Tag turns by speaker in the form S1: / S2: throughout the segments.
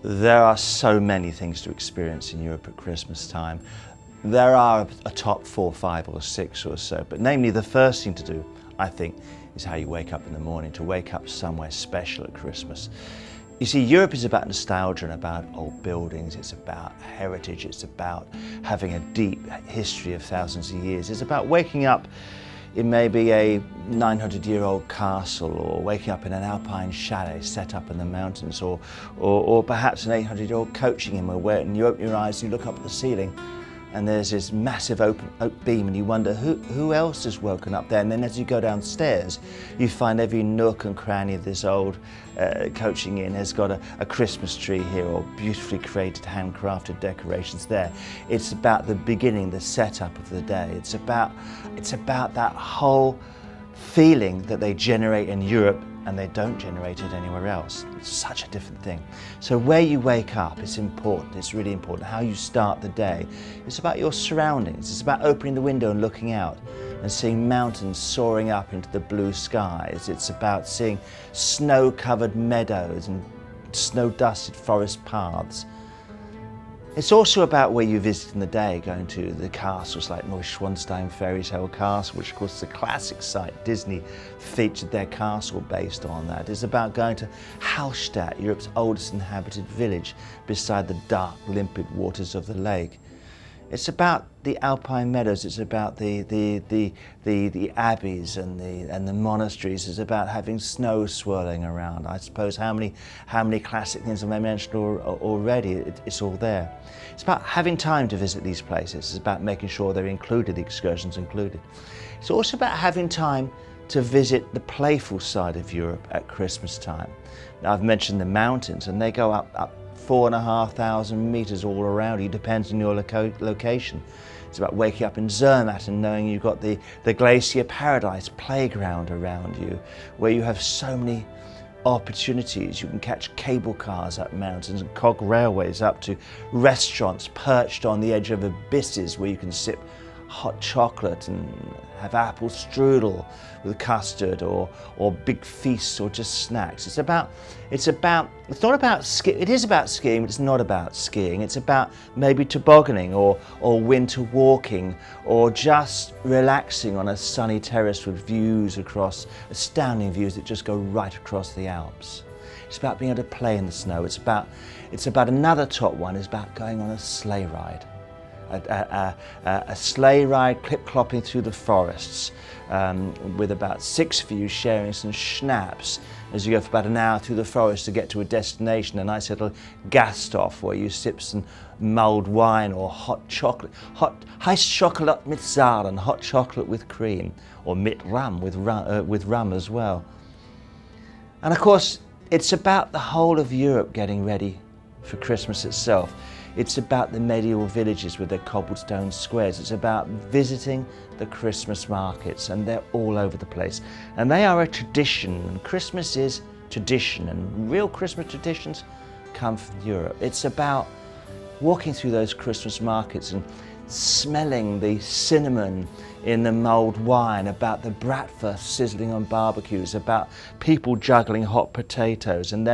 S1: There are so many things to experience in Europe at Christmas time. There are a top 4, 5 or 6 or so, but namely the first thing to do, I think, is how you wake up in the morning, to wake up somewhere special at Christmas. You see, Europe is about nostalgia and about old buildings, it's about heritage, it's about having a deep history of thousands of years. It's about waking up in maybe a 900-year-old castle, or waking up in an alpine chalet set up in the mountains, or perhaps an 800-year-old coaching inn where you open your eyes and you look up at the ceiling and there's this massive oak beam and you wonder who else has woken up there. And then as you go downstairs, you find every nook and cranny of this old coaching inn has got a Christmas tree here, or beautifully created handcrafted decorations there. It's about the beginning, the setup of the day. It's about that whole feeling that they generate in Europe and they don't generate it anywhere else. It's such a different thing. So where you wake up is important, it's really important. How you start the day. It's about your surroundings. It's about opening the window and looking out and seeing mountains soaring up into the blue skies. It's about seeing snow-covered meadows and snow-dusted forest paths. It's also about where you visit in the day, going to the castles like Neuschwanstein Fairy Tale Castle, which of course is a classic site. Disney featured their castle based on that. It's about going to Hallstatt, Europe's oldest inhabited village, beside the dark, limpid waters of the lake. It's about the alpine meadows, it's about the abbeys and the monasteries. It's about having snow swirling around. I suppose how many classic things have I mentioned already? It's all there. It's about having time to visit these places. It's about making sure they're included, the excursions included. It's also about having time to visit the playful side of Europe at Christmas time. Now, I've mentioned the mountains, and they go up 4,500 meters all around you, depends on your location. It's about waking up in Zermatt and knowing you've got the Glacier Paradise playground around you, where you have so many opportunities. You can catch cable cars up mountains and cog railways up to restaurants perched on the edge of abysses where you can sip hot chocolate and have apple strudel with custard, or big feasts, or just snacks. It's not about skiing. It is about skiing, but it's not about skiing. It's about maybe tobogganing or winter walking, or just relaxing on a sunny terrace with views across, astounding views that just go right across the Alps. It's about being able to play in the snow. It's about another top one, is about going on a sleigh ride. A sleigh ride clip-clopping through the forests, with about 6 of you sharing some schnapps as you go for about an hour through the forest to get to a destination, a nice little Gasthof where you sip some mulled wine or hot chocolate, heiß Schokolade mit Sahne, hot chocolate with cream, or mit rum, with rum as well. And of course, it's about the whole of Europe getting ready for Christmas itself. It's about the medieval villages with their cobblestone squares. It's about visiting the Christmas markets, and they're all over the place. And they are a tradition, and Christmas is tradition, and real Christmas traditions come from Europe. It's about walking through those Christmas markets and smelling the cinnamon in the mulled wine, about the bratwurst sizzling on barbecues, about people juggling hot potatoes, and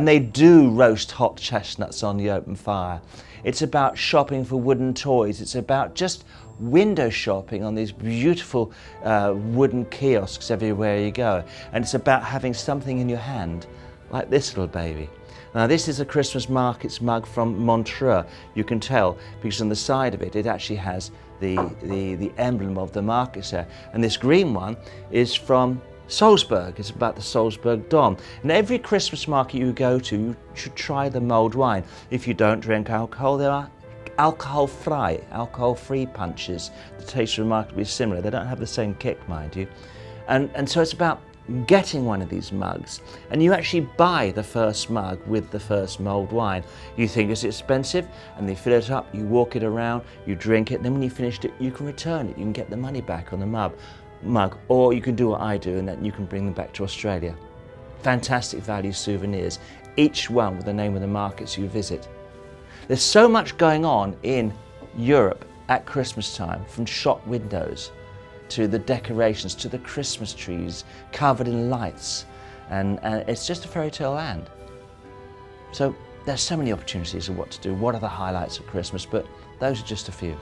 S1: they do roast hot chestnuts on the open fire. It's about shopping for wooden toys. It's about just window shopping on these beautiful wooden kiosks everywhere you go. And it's about having something in your hand, like this little baby. Now, this is a Christmas markets mug from Montreux. You can tell because on the side of it, it actually has the emblem of the markets there. And this green one is from Salzburg. It's about the Salzburg Dom. And every Christmas market you go to, you should try the mulled wine. If you don't drink alcohol, there are alcohol-free punches that taste remarkably similar. They don't have the same kick, mind you. And so it's about getting one of these mugs, and you actually buy the first mug with the first mulled wine. You think it's expensive, and they fill it up, you walk it around, you drink it, and then when you finished it, you can return it. You can get the money back on the mug, or you can do what I do, and then you can bring them back to Australia. Fantastic value souvenirs, each one with the name of the markets you visit. There's so much going on in Europe at Christmas time, from shop windows to the decorations, to the Christmas trees covered in lights, and it's just a fairy tale land. So There's so many opportunities of what to do, what are the highlights of Christmas, but those are just a few.